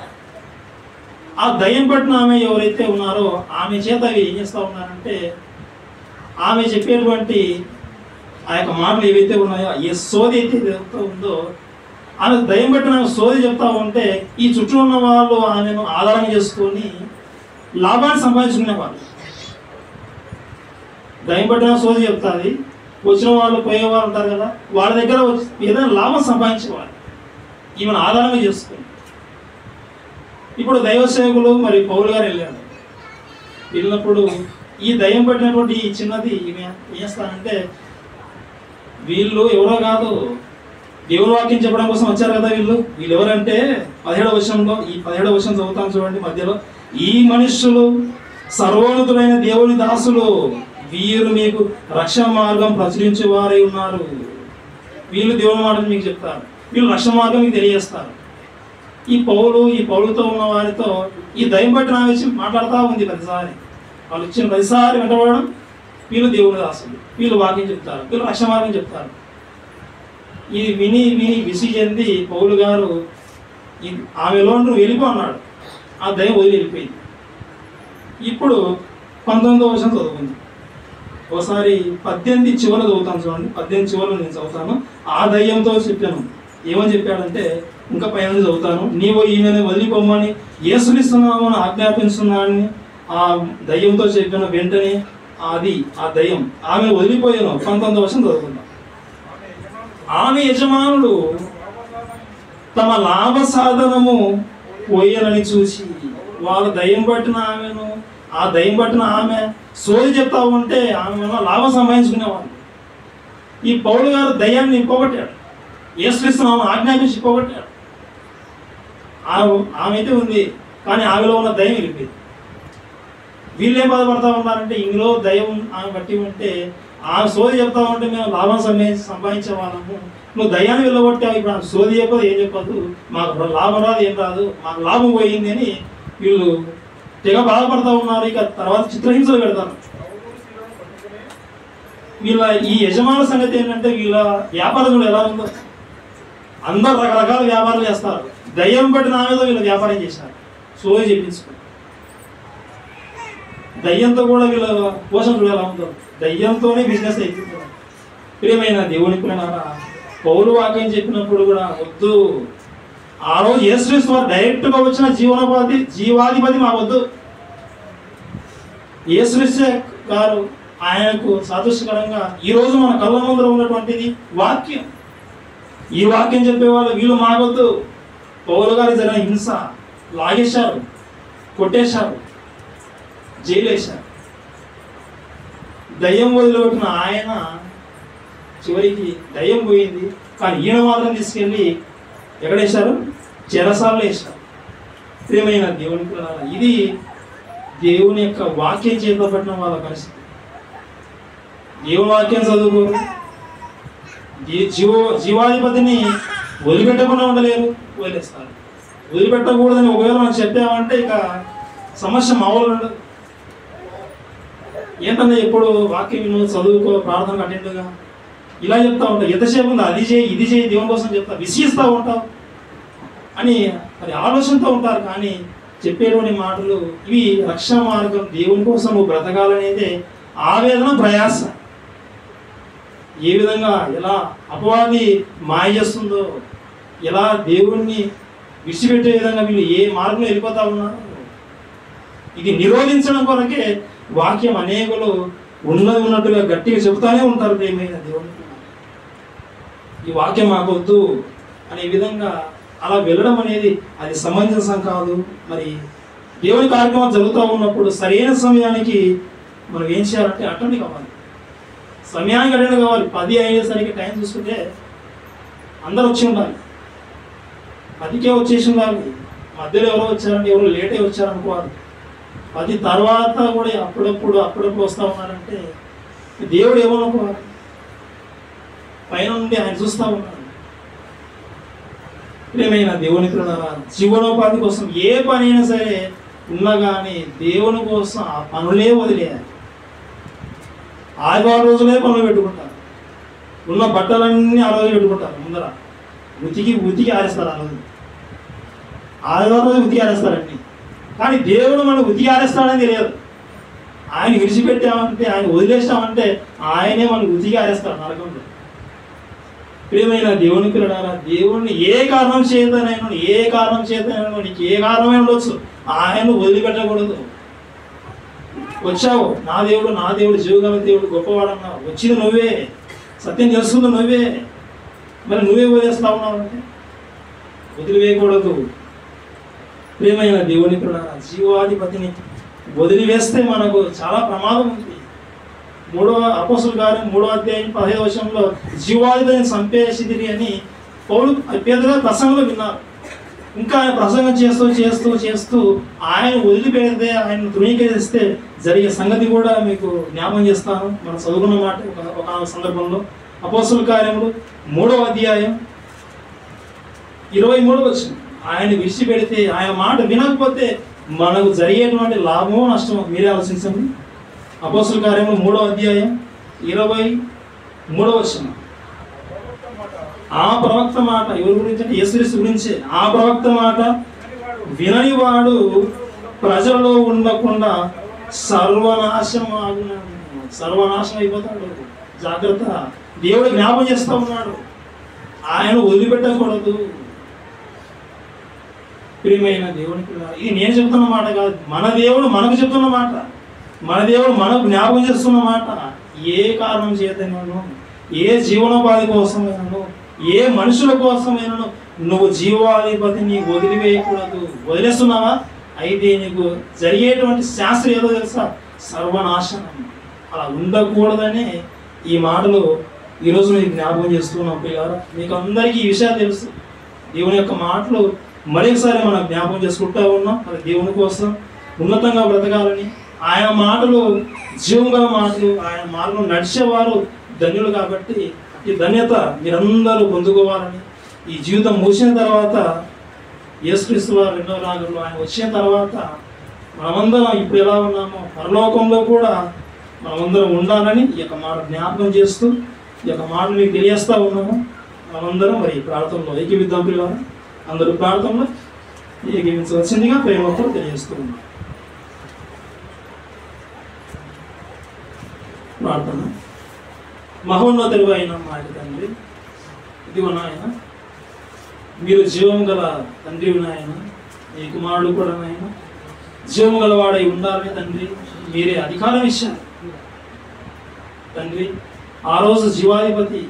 Speaker 1: ఆ దయ్యం పట్టిన ఆమె ఎవరైతే ఉన్నారో ఆమె చేత అవి ఏం చేస్తూ ఉన్నారంటే, ఆమె చెప్పేటువంటి ఆ యొక్క మాటలు ఏవైతే ఉన్నాయో, ఏ సోది అయితే చెప్తూ ఉందో, ఆమె దయ్యం పట్టిన ఆమె సోది చెప్తా ఉంటే ఈ చుట్టూ ఉన్న వాళ్ళు ఆమెను ఆధారం చేసుకొని లాభాన్ని సంపాదించుకునేవాళ్ళు. దయ్యం పట్టిన సోది చెప్తాది, వచ్చిన వాళ్ళు పోయేవాళ్ళు ఉంటారు కదా, వాళ్ళ దగ్గర ఏదైనా లాభం సంపాదించేవాళ్ళు ఈమెను ఆధారంగా చేసుకుని. ఇప్పుడు దైవ సేవకులు మరి పౌలు గారు వెళ్ళినప్పుడు ఈ దయ్యం పట్టినటువంటి ఈ చిన్నది ఈమె ఏం చేస్తానంటే, వీళ్ళు ఎవరో కాదు, దేవుని వాక్యం చెప్పడం కోసం వచ్చారు కదా వీళ్ళు ఎవరంటే 17వ వచనంలో, ఈ 17వ వచనం చదువుతాను చూడండి మధ్యలో, ఈ మనుష్యులు సర్వోన్నతులైన దేవుని దాసులు, వీరు మీకు రక్షణ మార్గం ప్రచురించే వారై ఉన్నారు. వీళ్ళు దేవుని మాటలు మీకు చెప్తారు, వీళ్ళు రక్షణ మార్గం మీకు తెలియజేస్తారు. ఈ పౌలుతో ఉన్న వారితో ఈ దయ్యం పట్టిన విషయం మాట్లాడుతూ ఉంది. ప్రతిసారి వాళ్ళు ఇచ్చిన ప్రతిసారి వెంటబడడం, వీళ్ళు దేవుని దాసులు, వీళ్ళు వాక్యం చెప్తారు, వీళ్ళు రక్షణ మార్గం చెప్తారు. ఇది విని విసి చెంది పౌలు గారు ఆమెలో వెళ్ళిపో అన్నాడు. ఆ దయ్యం వదిలి వెళ్ళిపోయింది. ఇప్పుడు 19వ వచనం చదువుకుంది. ఒకసారి 18 చివరి చదువుతాను చూడండి. 18 చివరిలో నేను చదువుతాను. ఆ దయ్యంతో చెప్పాను, ఏమని చెప్పాడంటే, ఇంకా పైన చదువుతాను, నీవు ఈమెను వదిలిపోమని యేసుక్రీస్తు ఆజ్ఞాపిస్తున్నానని ఆ దయ్యంతో చెప్పిన వెంటనే ఆ దయ్యం ఆమె వదిలిపోయాను. 19వ వచనం చదువుకుందాం. ఆమె యజమానులు తమ లాభ సాధనము పోయాలని చూసి, వాళ్ళ దయ్యం పట్టిన ఆమెను, ఆ దయ్యం పట్టిన ఆమె సోది చెప్తా ఉంటే ఆమె లాభం సంపాదించుకునేవాళ్ళు. ఈ పౌలు గారు దయ్యాన్ని పోగొట్టాడు, యేసుక్రీస్తు ఆజ్ఞాపించి పోగొట్టాడు. ఆమె అయితే ఉంది, కానీ ఆమెలో ఉన్న దయ్యం వెళ్ళిపోయింది. వీళ్ళేం బాధపడతా ఉన్నారంటే, ఇందులో దయ్యం ఆమె బట్టి ఉంటే, ఆమె సోది చెప్తా ఉంటే మేము లాభం సంపాదించే వాళ్ళము, నువ్వు దయ్యాన్ని వెళ్ళగొట్టావు, ఇప్పుడు ఆమె సోది చెప్పదు, ఏం చెప్పదు, మాకు లాభం రాదు, ఏం రాదు, మాకు లాభం పోయింది అని వీళ్ళు తెగ బాధపడతా ఉన్నారు. ఇక తర్వాత చిత్రహింసలు పెడతారు. వీళ్ళ ఈ యజమాన సంగతి ఏంటంటే, వీళ్ళ వ్యాపారం కూడా ఎలా ఉందో, అందరూ రకరకాల వ్యాపారాలు చేస్తారు. దయ్యం పట్టిన ఆమెతో వీళ్ళు వ్యాపారం చేశారు, సోది చెప్పించుకుని. దయ్యంతో కూడా వీళ్ళ పోషణ కూడా ఎలా ఉందో, దయ్యంతోనే బిజినెస్ అయిపోతుంది. ప్రియమైన దేవుని పిల్లలారా, పౌలు వాక్యం చెప్పినప్పుడు కూడా వద్దు, ఆ రోజు యేసుక్రీస్తు వారు డైరెక్ట్గా వచ్చిన జీవాధిపతి మా వద్దు. యేసుక్రీస్తు గారు ఆయనకు సాదృశ్యకరంగా ఈరోజు మన కళ్ళ ముందర ఉన్నటువంటిది వాక్యం. ఈ వాక్యం చెప్పేవాళ్ళు వీళ్ళు మాకొద్దు. పౌలు గారు జరిగిన హింస, లాగేశారు, కొట్టేశారు, జైలు వేశారు. దయ్యం వదిలిపెట్టిన ఆయన చివరికి దయ్యం పోయింది, కానీ ఈయన మాత్రం తీసుకెళ్ళి ఎక్కడేశారు? చెరసాలలో వేశారు. ప్రియమైన దేవుని పిల్లలారా, ఇది దేవుని యొక్క వాక్యం చేతపట్టిన వాళ్ళ పరిస్థితి. దేవుని వాక్యం చదువుకోరు, జీవాధిపతిని వదిలిపెట్టకుండా ఉండలేరు, వదిలేస్తారు. వదిలిపెట్టకూడదని ఒకవేళ మనం చెప్పామంటే ఇక సమస్య మామూలు ఉండదు. ఏంటంటే ఎప్పుడు వాక్యం విను, చదువుకో, ప్రార్థనకు అటెండ్గా ఇలా చెప్తా ఉంటావు, ఎంతసేపు ఉంది అది చేయి ఇది చేయి దేవుని కోసం చెప్తా, విసిగిస్తూ ఉంటావు అని మరి ఆలోచనతో ఉంటారు. కానీ చెప్పేటువంటి మాటలు ఇవి రక్షణ మార్గం, దేవుని కోసం నువ్వు బ్రతకాలనేదే ఆవేదన, ప్రయాస. ఏ విధంగా ఎలా అపవాది మాయ చేస్తుందో, ఎలా దేవుణ్ణి విడిచిపెట్టే విధంగా వీళ్ళు ఏ మార్గంలో వెళ్ళిపోతా ఉన్నారు, ఇది నిరోధించడం కొరకే వాక్యం అనేకులు ఉన్నట్టుగా గట్టిగా చెబుతానే ఉంటారు. ప్రియమైన దేవుని, ఈ వాక్యం మాకొద్దు అనే విధంగా అలా వెళ్ళడం అనేది అది సమంజసం కాదు. మరి దేవుని కార్యక్రమాలు జరుగుతూ ఉన్నప్పుడు సరైన సమయానికి మనం ఏం చేయాలంటే అటెండ్ కావాలి, సమయానికి అటెండ్ కావాలి. 10 అయ్యేసరికి టైం చూసుకుంటే అందరూ వచ్చి ఉండాలి, 10కే వచ్చేసి ఉండాలి. మధ్యలో ఎవరో వచ్చారంటే ఎవరు లేట్ అయి వచ్చారనుకోవాలి. అది తర్వాత కూడా అప్పుడప్పుడు వస్తూ ఉన్నారంటే దేవుడు ఏమనుకోవాలి? పైన నుండి ఆయన చూస్తూ ఉన్నాడు. ప్రియమైన దేవుని పిల్లలారా, జీవనోపాధి కోసం ఏ పని అయినా సరే ఉన్నా కానీ దేవుని కోసం ఆ పనులే వదిలేయాలి. ఆదివారం రోజులే పనులు పెట్టుకుంటారు. ఉన్న బట్టలన్నీ ఆ రోజు పెట్టుకుంటారు. ముందర ఉతికి ఆరేస్తారు. ఆ రోజు ఆదివారం రోజు ఉతికి ఆరేస్తారండి. కానీ దేవుడు మనం ఉతికి ఆరేస్తాడని తెలియదు. ఆయన విడిచిపెట్టామంటే, ఆయన వదిలేసామంటే ఆయనే మనకు ఉతికి ఆరేస్తాడు నరకంలో. ప్రియమైన దేవుని పిల్లలారా, దేవుణ్ణి ఏ కారణం చేతనైనా నీకు ఏ కారణమే ఉండొచ్చు, ఆయన వదిలిపెట్టకూడదు. వచ్చావు, నా దేవుడు జీవగల దేవుడు గొప్పవాడన్నావు, వచ్చింది నువ్వే, సత్యం తెలుస్తుంది నువ్వే, మరి నువ్వే వదిలేస్తా ఉన్నావు అంటే వదిలివేయకూడదు. ప్రియమైన దేవుని పిల్లలారా, జీవాధిపతిని వదిలివేస్తే మనకు చాలా ప్రమాదం ఉంది. అపోస్తలుల కార్యం 3వ అధ్యాయం 15వ వచనంలో జీవాధిపతిని చంపేసిదిరి అని పేదగా ప్రసంగంలో విన్నారు. ఇంకా ఆయన ప్రసంగం చేస్తూ ఆయన వదిలిపెడితే, ఆయన తృణీకరిస్తే జరిగే సంగతి కూడా మీకు జ్ఞాపకం చేస్తాను. మనం చదువుకున్న మాట ఒక సందర్భంలో అపోస్తలుల కార్యములు 3వ అధ్యాయం 23వ వచనం. ఆయన విడిచిపెడితే, ఆయన మాట వినకపోతే మనకు జరిగేటువంటి లాభమో నష్టమో మీరే ఆలోచించండి. అపోస్తలుల కార్యములు 3వ అధ్యాయం 23వ వచనం. ఆ ప్రవక్త మాట ఎవరి గురించి అంటే యేసుక్రీస్తు గురించే. ఆ ప్రవక్త మాట వినని వాడు ప్రజలలో ఉండకుండా సర్వనాశనం అయిపోతాడు. జాగ్రత్త. దేవుడు జ్ఞాపం చేస్తూ ఉన్నాడు, ఆయన వదిలిపెట్టకూడదు. ప్రియమైన దేవునికి, ఇది నేను చెప్తున్న మాట కాదు, మన దేవుడు మనకు చెప్తున్న మాట, మన దేవుడు మనకు జ్ఞాపకం చేస్తున్న మాట. ఏ కారణం చేతనో, ఏ జీవనోపాధి కోసమైనను, ఏ మనుషుల కోసమైనను నువ్వు జీవాధిపతిని వదిలివేయకూడదు. వదిలేస్తున్నావా? అయితే నీకు జరిగేటువంటి శాస్త్రం ఏదో తెలుసా? సర్వనాశనం. అలా ఉండకూడదనే ఈ మాటలు ఈరోజు మీకు జ్ఞాపకం చేస్తున్నాం. పిల్లలు, మీకు అందరికీ ఈ విషయాలు తెలుసు. దేవుని యొక్క మాటలు మరొకసారి మనం జ్ఞాపకం చేసుకుంటూ ఉన్నాం. అది దేవుని కోసం ఉన్నతంగా బ్రతకాలని, ఆయన మాటలు జీవం గల మాటలు, ఆయన మార్గం నడిచేవారు ధన్యులు. కాబట్టి ఈ ధన్యత మీరందరూ పొందుకోవాలని, ఈ జీవితం ముగిసిన తర్వాత యేసుక్రీస్తు వారు రెండవ రాకడలో ఆయన వచ్చిన తర్వాత మనమందరం ఇప్పుడు ఎలా ఉన్నామో పరలోకంలో కూడా మనమందరం ఉండాలని ఈ యొక్క మాట జ్ఞాపకం చేస్తూ ఈ యొక్క మాటలు మీకు తెలియజేస్తూ ఉన్నాము. మనమందరం మరి ప్రార్థనలో ఏకీవిద్దాం. పిల్లలు అందరూ ప్రార్థనలో ఏకీవించవలసిందిగా ప్రేమతో తెలియజేస్తూ ఉన్నాం. ప్రార్థన. మహోన్నతుడు అయిన మా తండ్రి, ఇదిగో నాయన, మీరు జీవం గల తండ్రి నాయన, మీ కుమారుడు కూడా నాయన జీవం గలవాడై ఉండాలని తండ్రి మీరే అధికారం ఇచ్చారు తండ్రి. ఆ రోజు జీవాధిపతి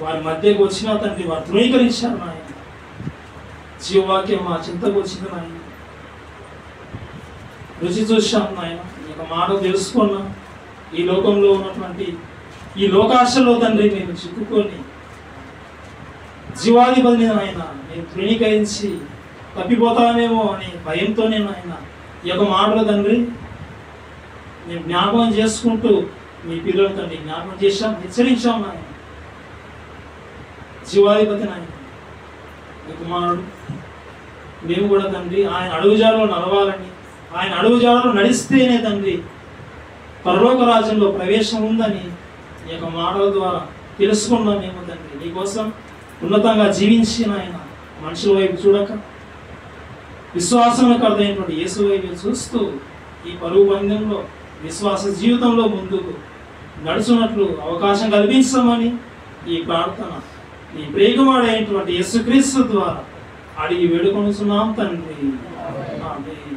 Speaker 1: వారి మధ్యకు వచ్చిన తండ్రి వారు తృణీకరించారు నాయన. జీవవాక్యం మా చింతకు వచ్చింది నాయన, రుచి చూశాం నాయన, ఈ యొక్క మాట తెలుసుకున్నాం. ఈ లోకంలో ఉన్నటువంటి ఈ లోకాశలో తండ్రి మేము చిక్కుకొని జీవాధిపతిని ఆయన నేను తృణీకరించి తప్పిపోతామేమో అనే భయంతోనే ఆయన ఈ యొక్క మాటలు తండ్రి మేము జ్ఞాపకం చేసుకుంటూ మీ పిల్లలు తండ్రి జ్ఞాపకం చేశాం, హెచ్చరించాం. ఆయన జీవాధిపతి నాయన మీ కుమారుడు, మేము కూడా తండ్రి ఆయన అడుగుజాడలో నడవాలని, ఆయన అడుగుజాడలో నడిస్తేనే తండ్రి పరలోక రాజ్యంలో ప్రవేశం ఉందని ఈ యొక్క మాటల ద్వారా తెలుసుకున్నాం. మేము తండ్రి నీకోసం ఉన్నతంగా జీవించిన ఆయన మనుషుల వైపు చూడక విశ్వాసంలో కర్తైనటువంటి యేసు వైపు చూస్తూ ఈ పరుగు బంధంలో విశ్వాస జీవితంలో ముందుకు నడుచున్నట్లు అవకాశం కల్పించమని ఈ ప్రార్థన ఈ ప్రేగుమాడైనటువంటి యేసుక్రీస్తు ద్వారా అడిగి వేడుకొనుచున్నాం తండ్రి. ఆమేన్.